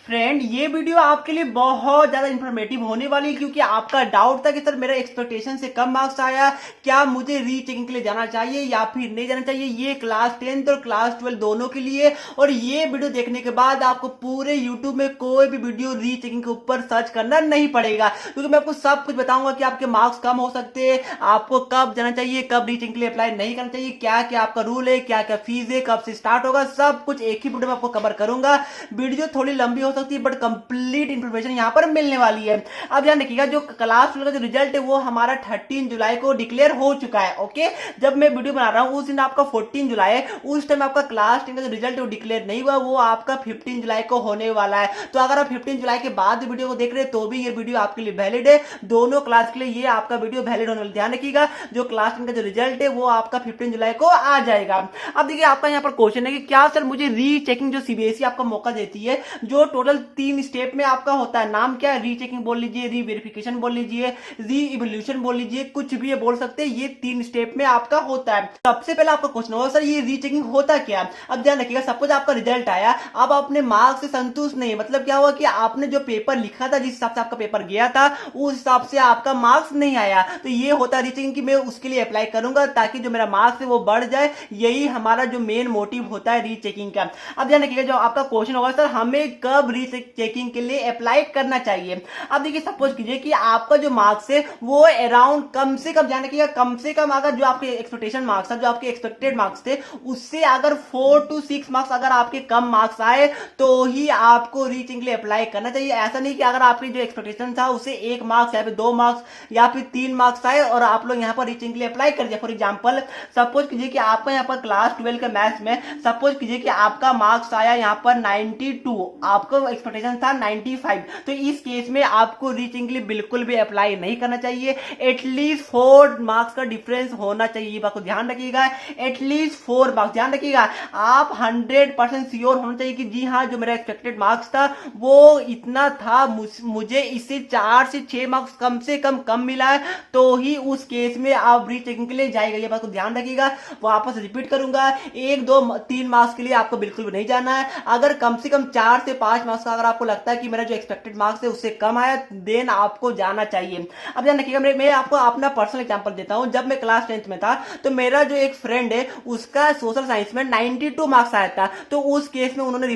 Friend, ये video आपके लिए बहुत ज्यादा इंफॉर्मेटिव होने वाली है क्योंकि आपका डाउट था कि सर मेरा एक्सपेक्टेशन से कम मार्क्स आया, क्या मुझे रीचेकिंग के लिए जाना चाहिए या फिर नहीं जाना चाहिए। ये क्लास 10th और क्लास 12 दोनों के लिए। और ये वीडियो देखने के बाद आपको पूरे यूट्यूब में कोई भी वीडियो रीचेकिंग के ऊपर सर्च करना नहीं पड़ेगा क्योंकि मैं आपको सब कुछ बताऊंगा कि आपके मार्क्स कम हो सकते हैं, आपको कब जाना चाहिए, कब रीचेकिंग के लिए अप्लाई नहीं करना चाहिए, क्या क्या आपका रूल है, क्या क्या फीस है, कब से स्टार्ट होगा, सब कुछ एक ही वीडियो में आपको कवर करूंगा। वीडियो थोड़ी लंबी हो सकती है बट कंप्लीट इंफॉर्मेशन यहां पर मिलने वाली है। अब ध्यान रखिएगा, जो क्लास 12 का जो रिजल्ट है वो हमारा 13 जुलाई को डिक्लेयर हो चुका है। ओके, जब मैं वीडियो बना रहा हूं उस दिन आपका 14 जुलाई है, उस टाइम आपका क्लास 10 का जो रिजल्ट है वो डिक्लेयर नहीं हुआ, वो आपका 15 जुलाई को होने वाला है। तो अगर आप 15 जुलाई के बाद वीडियो को देख रहे हैं तो भी ये वीडियो आपके लिए वैलिड है, दोनों क्लास के लिए ये आपका वीडियो वैलिड होने वाला। ध्यान रखिएगा, जो क्लास 10 का जो रिजल्ट है वो आपका 15 जुलाई को आ जाएगा। अब देखिए, आपका यहाँ पर क्वेश्चन है कि क्या सर मुझे रीचेकिंग जो सीबीएसई आपका मौका देती है, जो टोटल 3 स्टेप में आपका होता है, नाम क्या है, रीचेकिंग बोल लीजिए, रीवेरिफिकेशन बोल लीजिए, री इवोल्यूशन बोल लीजिए, कुछ भी ये बोल सकते हैं, ये 3 स्टेप में आपका होता है। सबसे पहले आपका क्वेश्चन होगा सर ये रीचेकिंग होता क्या। अब ध्यान रखिएगा, सपोज आपका रिजल्ट आया, अब अपने मार्क्स से संतुष्ट नहीं है, मतलब क्या हुआ कि आपने जो पेपर लिखा था, जिस हिसाब से आपका पेपर गया था उस हिसाब से आपका मार्क्स नहीं आया, तो ये होता है रीचेकिंग कि मैं उसके लिए अप्लाई करूंगा ताकि जो मेरा मार्क्स है वो बढ़ जाए। यही हमारा जो मेन मोटिव होता है रीचेकिंग का। अब ध्यान रखिएगा, जो आपका क्वेश्चन होगा सर हमें कब रीचेकिंग के लिए अप्लाई करना चाहिए। अब देखिए, सपोज कीजिए कि आपका जो मार्क्स है वो अराउंड कम से कम, ध्यान रखिएगा, कम से कम अगर जो आपके एक्सपेक्टेशन मार्क्स था, जो आपके एक्सपेक्टेड मार्क्स थे, उससे अगर 4 to 6 मार्क्स अगर आपके कम मार्क्स आए तो ही आपको रीचेकिंग के लिए अप्लाई करना चाहिए। ऐसा नहीं कि अगर आपकी जो एक्सपेक्टेशन था उससे 1 मार्क्स या फिर 2 मार्क्स या फिर 3 मार्क्स आए और आप लोग यहाँ पर रीचेकिंग के लिए अप्लाई कर दिया। फॉर एग्जाम्पल, सपोज कीजिए कि आपका यहाँ पर क्लास 12 के मैथ्स में सपोज कीजिए कि आपका मार्क्स आया यहाँ पर 92, आपको एक्सपेक्टेशन था 95, तो इस केस में आपको रीचेकिंग के लिए बिल्कुल भी अप्लाई नहीं करना चाहिए। एटलीस्ट 4 मार्क्स का डिफरेंस होना चाहिए, ये बात को ध्यान रखिएगा। एटलीस्ट 4 मार्क्स, ध्यान रखिएगा, आप 100% श्योर होना चाहिए कि जी हाँ, जो मेरा एक्सपेक्टेड मार्क्स था वो इतना था, मुझे इससे 4 से 6 मार्क्स कम से कम मिला है, तो ही उस केस में आप रीचेकिंग के लिए जाएगा। ये बात को ध्यान रखिएगा। वापस रिपीट करूंगा, 1, 2, 3 मार्क्स के लिए आपको बिल्कुल भी नहीं जाना है। अगर कम से कम 4 से 5 मार्क्स का अगर आपको लगता है कि मेरा जो एक्सपेक्टेड मार्क्स है उससे कम आया, देन आपको जाना चाहिए। अब ध्यान रखिएगा, मैं आपको अपना पर्सनल एग्जांपल देता हूं। जब मैं क्लास 10th में था तो मेरा जो एक फ्रेंड है उसका सोशल साइंस में 92 मार्क्स आया था, तो उस केस में उन्होंने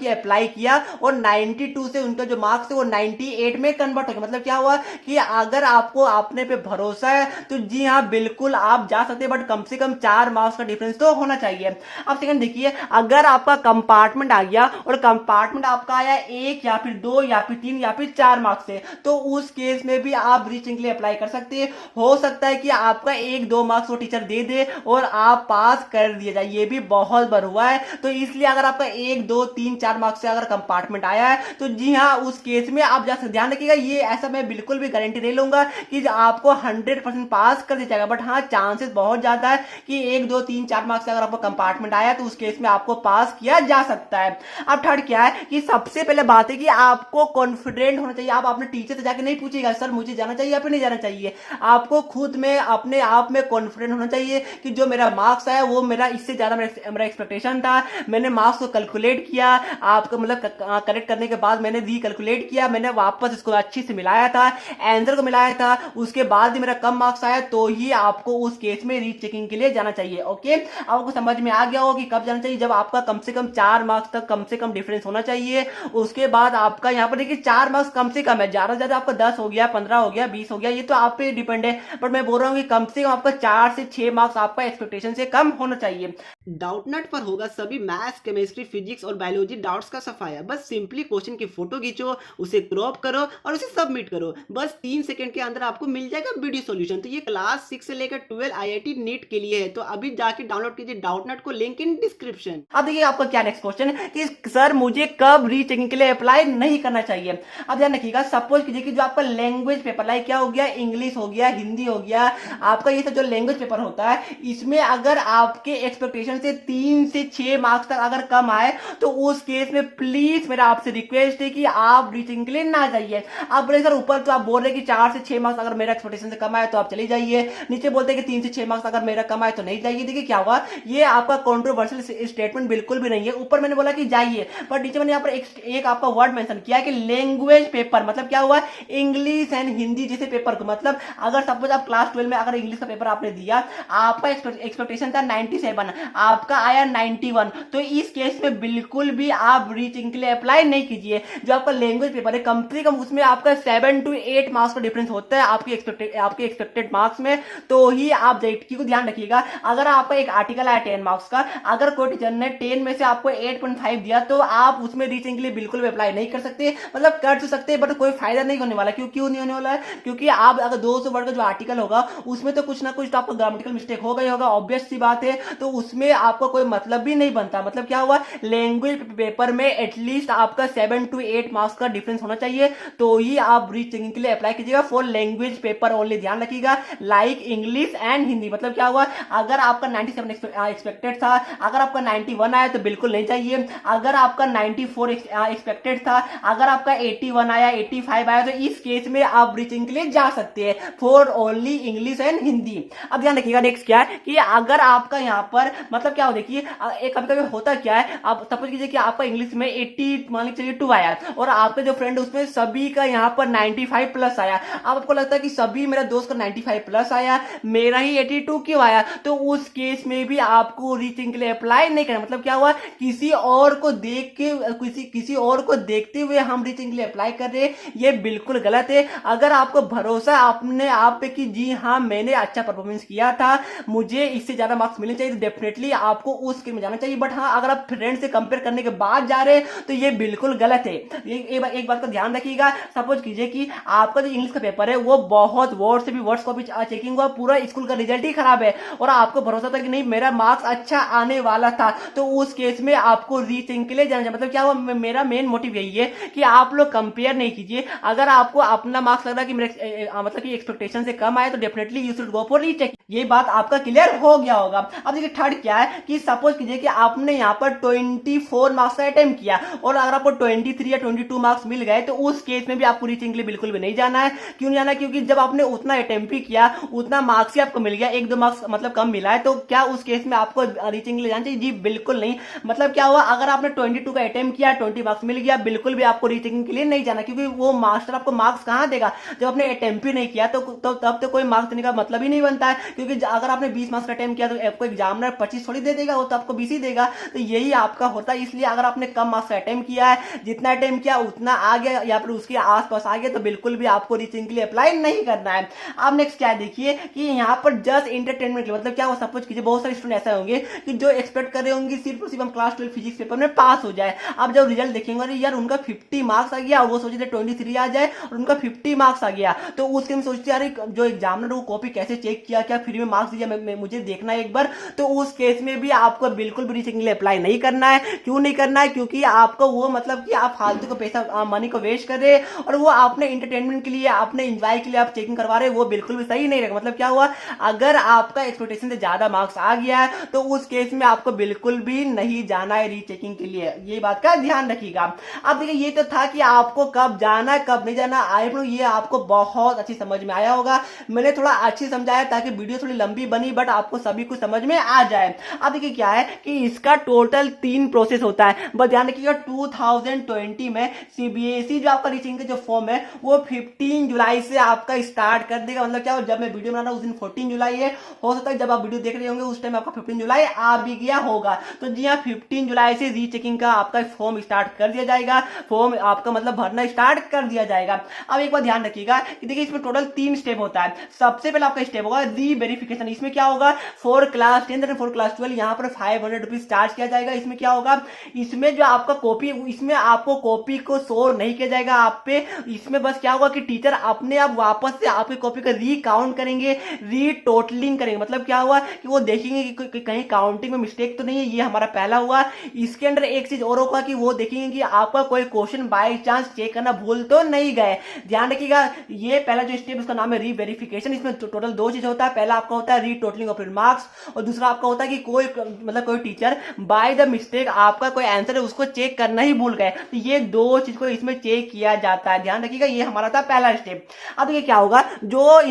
अप्लाई किया और 92 से उनका जो मार्क्स है वो 98 में कन्वर्ट हो गया। मतलब क्या हुआ कि अगर आपको अपने पे भरोसा है तो जी हाँ, बिल्कुल आप जा सकते हैं, बट कम से कम 4 मार्क्स का डिफरेंस तो होना चाहिए। अब सेकंड देखिए, अगर आपका कंपार्टमेंट आ गया और कंपार्टमेंट आपका आया 1 या फिर 2 या फिर 3 या फिर 4 मार्क्स से, तो उस केस में भी आप रीचेकिंग के लिए अप्लाई कर सकते हैं। हो सकता है कि आपका 1-2 मार्क्स वो टीचर दे दे और आप पास कर दिए जाए, ये भी बहुत बार हुआ है। तो इसलिए अगर आपका 1, 2, 3, 4 मार्क्स से अगर कंपार्टमेंट आया है तो जी हाँ, उस केस में आप जा सकते। ध्यान रखिएगा, ये ऐसा मैं बिल्कुल भी गारंटी नहीं लूंगा कि आपको 100% पास कर दिया जाएगा, बट हाँ, चांसेस बहुत ज्यादा है कि 1, 2, 3, 4 मार्क्स से अगर आपको कंपार्टमेंट आया तो उस केस में आपको पास किया जा सकता है। अब थर्ड क्या है कि सबसे पहले बात है कि आपको कॉन्फिडेंट होना चाहिए। आप अपने टीचर से जाके नहीं पूछिएगा सर मुझे जाना चाहिए या फिर नहीं जाना चाहिए। आपको खुद में अपने आप में कॉन्फिडेंट होना चाहिए कि जो मेरा मार्क्स आया वो मेरा इससे ज्यादा मेरा एक्सपेक्टेशन था। मैंने मार्क्स को कैलकुलेट किया, आपको मतलब करेक्ट करने के बाद मैंने रीकैलकुलेट किया, मैंने वापस इसको अच्छी से मिलाया था, आंसर को मिलाया था, उसके बाद ही मेरा कम मार्क्स आया, तो ही आपको उस केस में रीचेकिंग के लिए जाना चाहिए। ओके, आपको समझ में आ गया होगा कि कब जाना चाहिए, जब आपका कम से कम 4 मार्क्स तक कम से कम डिफरेंस होना चाहिए। उसके बाद आपका यहाँ पर देखिए 4 मार्क्स कम से कम है, ज्यादा से ज्यादा आपका 10 हो गया, 15 हो गया, 20 हो गया, ये तो आप पे डिपेंड है, बट मैं बोल रहा हूँ कि कम से कम आपका 4 से 6 मार्क्स आपका एक्सपेक्टेशन से कम होना चाहिए। डाउटनेट पर होगा सभी मैथ्स, केमिस्ट्री, फिजिक्स और बायोलॉजी डाउट्स का सफाया। बस सिंपली क्वेश्चन की फोटो खींचो, उसे क्रॉप करो और उसे सबमिट करो, बस 3 सेकंड के अंदर आपको मिल जाएगा वीडियो सॉल्यूशन। तो ये क्लास 6 से लेकर 12 आईआईटी नीट के लिए है, तो अभी जाके डाउनलोड कीजिए डाउटनेट को, लिंक इन डिस्क्रिप्शन। अब देखिए आपका क्या नेक्स्ट क्वेश्चन है कि सर मुझे कब रीचेकिंग के लिए अप्लाई नहीं करना चाहिए। अब ध्यान रखिएगा, सपोज कीजिए कि जो आपका लैंग्वेज पेपर लाइक क्या हो गया, इंग्लिश हो गया, हिंदी हो गया, आपका ये सब जो लैंग्वेज पेपर होता है, इसमें अगर आपके एक्सपेक्टेशन एक्सपेक्टेशन से 3 से 6 मार्क्स तक अगर कम आए तो उस केस में प्लीज मेरा आपसे रिक्वेस्ट है कि आप रीचिंग के लिए ना जाइए। आप बोले सर ऊपर तो आप बोल रहे कि 4 से 6 मार्क्स अगर मेरा एक्सपेक्टेशन से कम आए तो आप चले जाइए, नीचे बोलते हैं कि 3 से 6 मार्क्स अगर मेरा कम आए तो नहीं जाइए। देखिए क्या हुआ, ये आपका कंट्रोवर्शियल स्टेटमेंट बिल्कुल भी नहीं है। ऊपर मैंने बोला कि जाइए, बट नीचे मैंने यहाँ पर एक आपका वर्ड मेंशन किया कि लैंग्वेज पेपर, मतलब क्या हुआ, इंग्लिश एंड हिंदी जैसे पेपर को, मतलब अगर सपोज आप क्लास 12 में अगर इंग्लिश का पेपर आपने दिया, आपका एक्सपेक्टेशन था 97, आपका आया 91, तो इस केस में बिल्कुल भी आप रीचिंग के लिए अप्लाई नहीं कीजिए। जो आपका लैंग्वेज पेपर है कम से कम उसमें आपका 7 to 8 मार्क्स का डिफरेंस होता है आपके एक्सपेक्टेड मार्क्स में, तो ही आप जेईटी को ध्यान रखिएगा। अगर आपका एक आर्टिकल आया 10 मार्क्स का, अगर कोई टीचर ने 10 में से आपको 8.5 दिया तो आप उसमें रीचिंग के लिए बिल्कुल भी अप्लाई नहीं कर सकते। मतलब कर तो सकते हैं बट कोई फायदा नहीं होने वाला। क्यों नहीं होने वाला है? क्योंकि आप अगर 200 वर्ड का जो आर्टिकल होगा उसमें तो कुछ ना कुछ तो आपको ग्रामेटिकल मिस्टेक होगा ही होगा, ऑब्वियस सी बात है, तो उसमें आपको कोई मतलब भी नहीं बनता। मतलब क्या हुआ, लैंग्वेज पेपर में एटलीस्ट आपका 7 to 8 मार्क्स का डिफरेंस होना चाहिए, तो ही आप रीचिंग के लिए अप्लाई कीजिएगा फॉर लैंग्वेज पेपर ओनली। ध्यान रखिएगा, लाइक इंग्लिश एंड हिंदी। मतलब क्या हुआ, अगर आपका 97 एक्सपेक्टेड था, अगर आपका 91 आया तो बिल्कुल नहीं चाहिए। अगर आपका 94 एक्सपेक्टेड था, अगर आपका 81 आया, 85 आया, तो इस केस में आप रीचिंग के लिए जा सकते हैं for only English and Hindi. अब ध्यान रखिएगा नेक्स्ट क्या है कि अगर आपका यहाँ पर मतलब क्या हो, देखिए एक कभी कभी होता क्या है, आप सपोज कीजिए कि आपका इंग्लिश में 80 मान लीजिए चलिए 2 आया और आपके जो फ्रेंड उसमें सभी का यहाँ पर 95 प्लस आया। अब आपको लगता है कि सभी मेरा दोस्त का 95 प्लस आया, मेरा ही 82 क्यों आया, तो उस केस में भी आपको रीचिंग के लिए अप्लाई नहीं करना। मतलब क्या हुआ, किसी और को देख के किसी और को देखते हुए हम रीचिंग के लिए अप्लाई कर रहे हैं, ये बिल्कुल गलत है। अगर आपको भरोसा अपने आप पे कि जी हाँ मैंने अच्छा परफॉर्मेंस किया था, मुझे इससे ज्यादा मार्क्स मिलने चाहिए, तो डेफिनेटली आपको उस स्किल में जाना चाहिए। बट हाँ, अगर आप फ्रेंड से कंपेयर करने के बाद जा रहे हैं तो ये बिल्कुल गलत है। एक बात का ध्यान रखिएगा, सपोज कीजिए कि आपका जो इंग्लिश का पेपर है वो बहुत वर्ड से भी वर्ड्स कॉपी चेकिंग हुआ, पूरा स्कूल का रिजल्ट ही खराब है और आपको भरोसा था कि नहीं मेरा मार्क्स अच्छा आने वाला था, तो उस केस में आपको रीथिंक के लिए जाना चाहिए। मतलब क्या हुआ, मेरा मेन मोटिव यही है कि आप लोग कंपेयर नहीं कीजिए। अगर आपको अपना मार्क्स लग रहा है कि मेरे मतलब कि एक्सपेक्टेशन से कम आए तो definitely you should go for recheck. ये बात आपका क्लियर हो गया होगा। अब देखिए थर्ड क्या है कि सपोज कीजिए कि आपने यहाँ पर 24 मार्क्स का अटेम्प्ट किया और अगर आपको 23 या 22 मार्क्स मिल गए तो उस केस में भी आपको रीचिंग के लिए बिल्कुल भी नहीं जाना है। क्यों नहीं जाना, क्योंकि जब आपने उतना अटेम्प्ट ही किया उतना मार्क्स ही आपको मिल गया, 1-2 मार्क्स मतलब कम मिला है, तो क्या उस केस में आपको रीचिंग के लिए जाना चाहिए? जी बिल्कुल नहीं। मतलब क्या हुआ, अगर आपने 22 का अटेम्प्ट किया, 20 मार्क्स मिल गया, बिल्कुल भी आपको रीचिंग के लिए नहीं जाना, क्योंकि वो मास्टर आपको मार्क्स कहां देगा जब आपने अटेम्प्ट ही नहीं किया, तो तब तो कोई मार्क्स देने का मतलब ही नहीं बनता है। क्योंकि अगर आपने 20 मार्क्स का अटेम्प्ट किया तो आपको एग्जामिनर 25 थोड़ी दे देगा, वो तो आपको 20 ही देगा। तो यही आपका होता है। इसलिए अगर आपने कम मार्क्स का अटेम्प्ट किया है, जितना अटेम्प्ट किया उतना आ गया या फिर उसके आसपास आ गया, तो बिल्कुल भी आपको रीचिंग के लिए अप्लाई नहीं करना है। अब नेक्स्ट क्या है, देखिए कि यहाँ पर जस्ट एंटरटेनमेंट के मतलब क्या हो, सपोज कीजिए बहुत सारे स्टूडेंट ऐसे होंगे कि जो एक्सपेक्ट कर रहे होंगे सिर्फ और सिर्फ हम क्लास 12 फिजिक्स पेपर में पास हो जाए। अब जब रिजल्ट देखेंगे अरे यार उनका 50 मार्क्स आ गया और वो सोचे थे 23 आ जाए और उनका 50 मार्क्स आ गया, तो उसके में सोचते अरे जो एग्जामिनर वो कॉपी कैसे चेक किया, क्या फ्री में मार्क्स दिया, मुझे देखना है एक बार। तो उस केस में भी आपको बिल्कुल भी रीचिंग के लिए अप्लाई नहीं करना है। क्यों नहीं करना है, क्योंकि आपको वो मतलब कि आप फालतू को पैसा मनी को वेस्ट कर रहे हैं और वो आपने एंटरटेनमेंट के लिए अपने एंजॉय के लिए आप चेकिंग करवा रहे हैं, वो बिल्कुल भी सही नहीं रहेगा। मतलब क्या हुआ, अगर आपका एक्सपेक्टेशन से ज्यादा मार्क्स आ गया है तो उस केस में आपको बिल्कुल भी नहीं जाना है रीचेकिंग के लिए, ये बात का ध्यान रखिएगा। अब देखिए ये तो था कि आपको कब जाना है कब नहीं जाना, आई नो ये आपको बहुत अच्छी समझ में आया होगा। मैंने थोड़ा अच्छी समझाया ताकि वीडियो थोड़ी लंबी बनी बट आपको सभी कुछ समझ में आ जाए। अब देखिए क्या है कि इसका टोटल 3 प्रोसेस होता है, बस ध्यान रखिएगा। 2020 में सीबीएसई जो आपका रीचिंग का जो फॉर्म है वो 15 जुलाई से आपका स्टार्ट कर देगा। मतलब क्या, जब मैं वीडियो बना रहा हूं उस दिन 14 जुलाई है, हो सकता है जब आप वीडियो देख रहे होंगे उस टाइम आपका 15 जुलाई आ भी गया होगा। तो जी हाँ, 15 जुलाई से रीचेकिंग का आपका फॉर्म स्टार्ट कर दिया जाएगा, फॉर्म आपका मतलब भरना स्टार्ट कर दिया जाएगा। अब एक बार ध्यान रखिएगा कि देखिए इसमें टोटल 3 स्टेप होता है। सबसे पहले आपका स्टेप होगा री वेरिफिकेशन। इसमें क्या होगा, फॉर क्लास 10 और फॉर क्लास 12 यहाँ पर 500 रुपीज चार्ज किया जाएगा। इसमें क्या होगा, इसमें जो आपका कॉपी, इसमें आपको कॉपी को शो नहीं किया जाएगा आप पे। इसमें बस क्या होगा कि टीचर अपने आप वापस से आपकी कॉपी का रीकाउंट करेंगे, री टोटलिंग करेंगे। मतलब क्या हुआ कि वो देखेंगे कि कहीं काउंटिंग में मिस्टेक तो नहीं है, ये हमारा पहला हुआ। इसके अंदर एक चीज और होगा कि वो देखेंगे कि आपका कोई क्वेश्चन बाय चांस चेक करना भूल तो नहीं गए। ध्यान रखिएगा, ये पहला जो स्टेप उसका नाम है री वेरिफिकेशन। इसमें टोटल 2 चीज होता है, पहला आपका होता है रीटोटलिंग ऑफ मार्क्स, और दूसरा आपका होता है कि कोई मतलब कोई टीचर बाय द मिस्टेक आपका कोई आंसर है उसको चेक करना ही भूल गए, तो ये दो चीज को इसमें चेक किया जाता है, ध्यान रखिएगा। ये हमारा था पहला स्टेप। अब ये क्या होगा, जो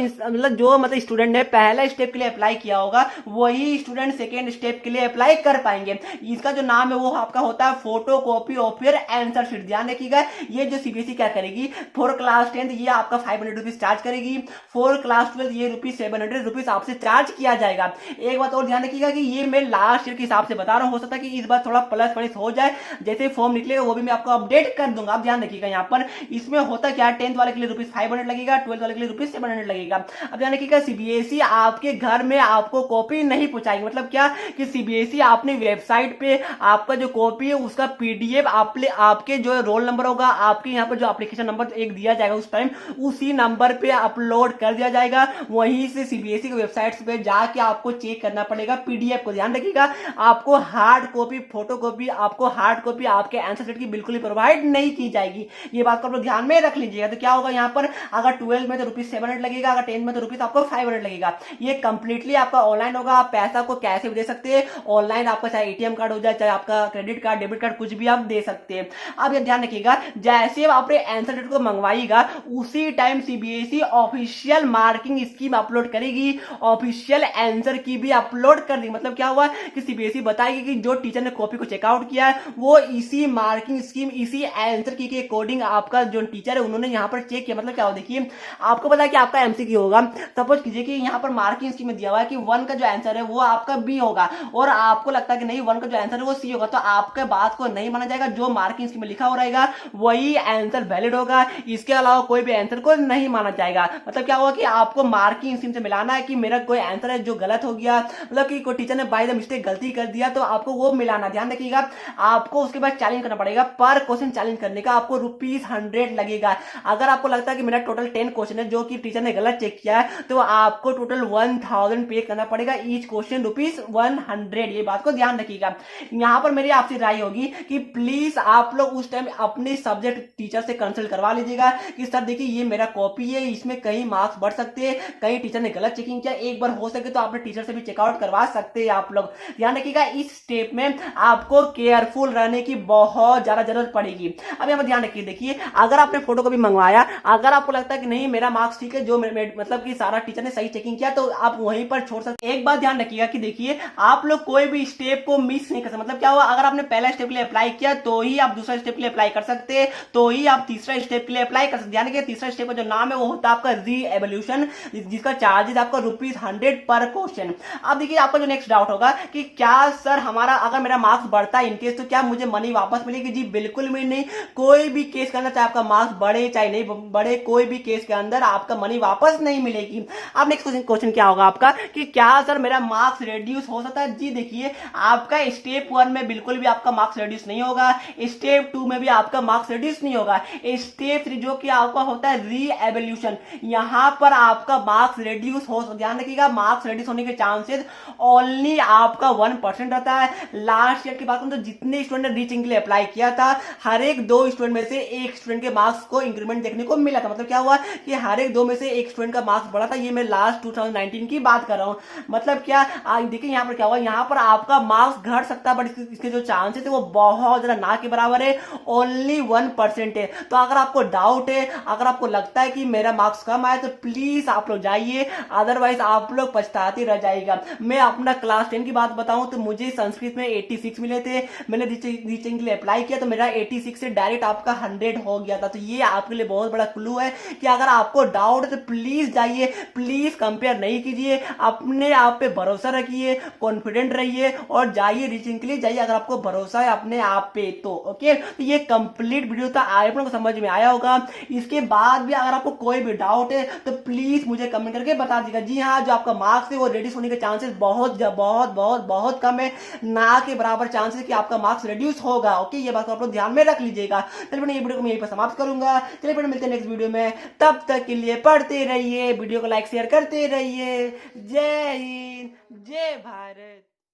स्टूडेंट ने पहला स्टेप के लिए अप्लाई किया होगा वही स्टूडेंट सेकेंड स्टेप के लिए अप्लाई कर पाएंगे। इसका जो नाम है वो आपका होता है photo copy of your answer sheet. ध्यान रखिएगा, ये जो सीबीएसई क्या करेगी, फॉर क्लास 10 ये आपका 500 रुपीज चार्ज करेगी, फॉर क्लास 12 ये ₹700 रुपीज आपसे चार्ज किया जाएगा। एक बात और ध्यान रखिएगा कि ये मैं लास्ट ईयर के हिसाब से बता रहा हूं, हो सकता है कि इस बार थोड़ा प्लस माइनस हो जाए, जैसे फॉर्म निकलेगा वो भी मैं आपको अपडेट कर दूंगा। आप ध्यान रखिएगा यहाँ पर इसमें होता क्या, 10th वाले के लिए ₹500 लगेगा, 12th वाले के लिए ₹700 लगेगा। अब ध्यान रखिएगा सीबीएसई आपके घर में आपको कॉपी नहीं पहुंचाएगी, मतलब क्या कि सीबीएसई आपने वेबसाइट पे आपका जो कॉपी है उसका पीडीएफ आपके जो रोल नंबर होगा, आपके यहाँ पर जो एप्लीकेशन नंबर एक दिया जाएगा उस टाइम, उसी नंबर पे अपलोड कर दिया जाएगा। वहीं से सीबीएसई की वेबसाइट पे जाके आपको चेक करना पड़ेगा पीडीएफ को। ध्यान रखिएगा, आपको हार्ड कॉपी, फोटो कॉपी, आपको हार्ड कॉपी आपके आंसर शीट की बिल्कुल ही प्रोवाइड नहीं की जाएगी। ये बात को आप लोग ध्यान में रख लीजिएगा। तो क्या होगा यहाँ पर, अगर 12 में तो ₹700 लगेगा, अगर 10 में तो आपको 500 लगेगा। ये कंप्लीटली आपका ऑनलाइन होगा, आप पैसा को कैसे भी दे सकते हैं ऑनलाइन, आपका चाहे एटीएम कार्ड हो जाए, चाहे आपका क्रेडिट कार्ड, डेबिट कार्ड, कुछ भी आप दे सकते हैं। अब ये ध्यान रखिएगा, जैसे आप अपने आंसर शीट को मंगवाइएगा उसी time CBSE official marking scheme upload करेगी, ऑफिशियल आंसर की भी अपलोड कर देगी। मतलब क्या हुआ कि सीबीएसई बताएगी कि जो टीचर ने कॉपी को चेकआउट किया है वो इसी मार्किंग स्कीम, इसी आंसर की के अकॉर्डिंग आपका जो टीचर है उन्होंने यहाँ पर चेक किया। मतलब क्या हो, देखिए आपको पता है कि आपका एमसीक्यू होगा, सपोज कीजिए कि यहाँ पर मार्किंग स्कीम में दिया हुआ है कि 1 का जो आंसर है वो आपका बी होगा, और आपको लगता है कि नहीं 1 का जो आंसर है वो सी होगा, तो आपके बात को नहीं माना जाएगा। जो मार्किंग स्कीम में लिखा हो रहेगा वही आंसर वैलिड होगा, इसके अलावा कोई भी आंसर को नहीं माना जाएगा। मतलब क्या होगा कि आपको मार्किंग स्कीम से मिलाना है कि मेरा कोई आंसर है जो गलत हो गया, मतलब कि कोई टीचर ने बाय द मिस्टेक गलती कर दिया तो आपको वो मिलाना। ध्यान रखिएगा, आपको उसके बाद चैलेंज करना पड़ेगा, पर क्वेश्चन चैलेंज करने का आपको ₹100 लगेगा। अगर आपको लगता है कि मेरा टोटल 10 क्वेश्चन है जो कि टीचर ने गलत चेक किया है तो आपको टोटल 1000 पे करना पड़ेगा, ईच क्वेश्चन ₹100। ये बात को ध्यान रखिएगा। यहाँ पर मेरी आपसे राय होगी कि प्लीज आप लोग उस टाइम अपने सब्जेक्ट टीचर से कंसल्ट करवा लीजिएगा कि सर देखिए ये मेरा कॉपी है, इसमें कहीं मार्क्स बढ़ सकते हैं, कहीं टीचर ने गलत चेकिंग किया, एक बार हो सके तो अपने टीचर से भी चेकआउट करवा सकते हैं आप लोग। ध्यान रखिएगा, इस स्टेप में आपको केयरफुल रहने की बहुत ज्यादा जरूरत पड़ेगी। अब यहाँ पर ध्यान रखिए, देखिए अगर आपने फोटो कॉपी मंगवाया, अगर आपको लगता है कि नहीं मेरा मार्क्स ठीक है, जो मतलब कि सारा टीचर ने सही चेकिंग किया, तो आप वहीं पर छोड़ सकते। एक बात ध्यान रखिएगा कि देखिए आप लोग कोई भी स्टेप को मिस नहीं कर सकते। मतलब क्या हुआ, अगर आपने पहला स्टेप के लिए अप्लाई किया तो ही आप दूसरा स्टेप के लिए अप्लाई कर सकते हैं, तो ही आप तीसरा स्टेप के लिए अप्लाई कर सकते। ध्यान रखिए, तीसरा स्टेप का जो नाम है वो होता है आपका री एवोल्यूशन, जिसका चार्जेस आपका ₹100 पर क्वेश्चन। अब देखिए आपका जो नेक्स्ट डाउट होगा कि क्या सर हमारा अगर मेरा मार्क्स बढ़ता है इनकेस तो क्या मुझे मनी वापस मिलेगी? जी बिल्कुल भी नहीं। कोई भी केस के अंदर चाहे आपका मार्क्स बढ़े चाहे नहीं बढ़े, कोई भी केस के अंदर आपका मनी वापस नहीं मिलेगी। अब नेक्स्ट क्वेश्चन क्या होगा आपका कि क्या सर मेरा मार्क्स रिड्यूस हो सकता है? जी देखिए, आपका स्टेप 1 में बिल्कुल भी आपका मार्क्स रिड्यूस नहीं होगा, स्टेप 2 में भी आपका मार्क्स रिड्यूस नहीं होगा, स्टेप 3 जो कि आपका होता है री एवोल्यूशन, यहां पर आपका मार्क्स रिड्यूस हो। ध्यान रखिएगा, मार्क्स रिड्यूस होने के चांसेस ओनली आपका 1% रहता है। लास्ट ईयर की बात करूं तो जितने स्टूडेंट ने रीचिंग के लिए अप्लाई किया था, हर एक 2 स्टूडेंट में से एक स्टूडेंट के मार्क्स को इंक्रीमेंट देखने को मिला था। मतलब क्या हुआ कि हर एक 2 में से एक स्टूडेंट का मार्क्स बढ़ा था। ये मैं लास्ट 2019 की बात कर रहा हूं। मतलब क्या, देखिए यहां पर क्या हुआ, यहां पर आपका मार्क्स घट सकता है, बट इसके जो चांसेस है वो बहुत ज्यादा ना के बराबर है, ओनली 1% है। तो अगर आपको डाउट है, अगर आपको लगता है कि मेरा मार्क्स कम आया, तो प्लीज आप लोग जाइए, अदरवाइज आप लोग पछताते रह जाएगा। मैं अपना क्लास 10 की बात बताऊं तो मुझे संस्कृत में 86 मिले थे, मैंने रीचिंग के लिए अप्लाई किया तो मेरा 86 से डायरेक्ट आपका 100 हो गया था। तो ये आपके लिए बहुत बड़ा क्लू है कि अगर आपको डाउट है तो प्लीज जाइए, प्लीज कंपेयर नहीं कीजिए, अपने आप पे भरोसा रखिए, कॉन्फिडेंट रहिए और जाइए, रीचिंग के लिए जाइए अगर आपको भरोसा है अपने आप पे तो। ओके, तो ये कंप्लीट वीडियो था, आप लोगों को समझ में आया होगा। इसके बाद भी अगर आपको कोई भी डाउट है तो प्लीज मुझे कमेंट करके बता दीजिएगा। जी हाँ, जो आपका मार्क्स है वो रिड्यूस होने के चांसेस बहुत बहुत बहुत बहुत कम है, ना के बराबर चांसेस कि आपका मार्क्स रिड्यूस होगा। ओके, ये बात आप लोग ध्यान में रख लीजिएगा। चलिए ये वीडियो को मैं यहीं पर समाप्त करूंगा। चलिए मिलते हैं नेक्स्ट वीडियो में, तब तक के लिए पढ़ते रहिए, वीडियो को लाइक शेयर करते रहिए। जय हिंद, जय भारत।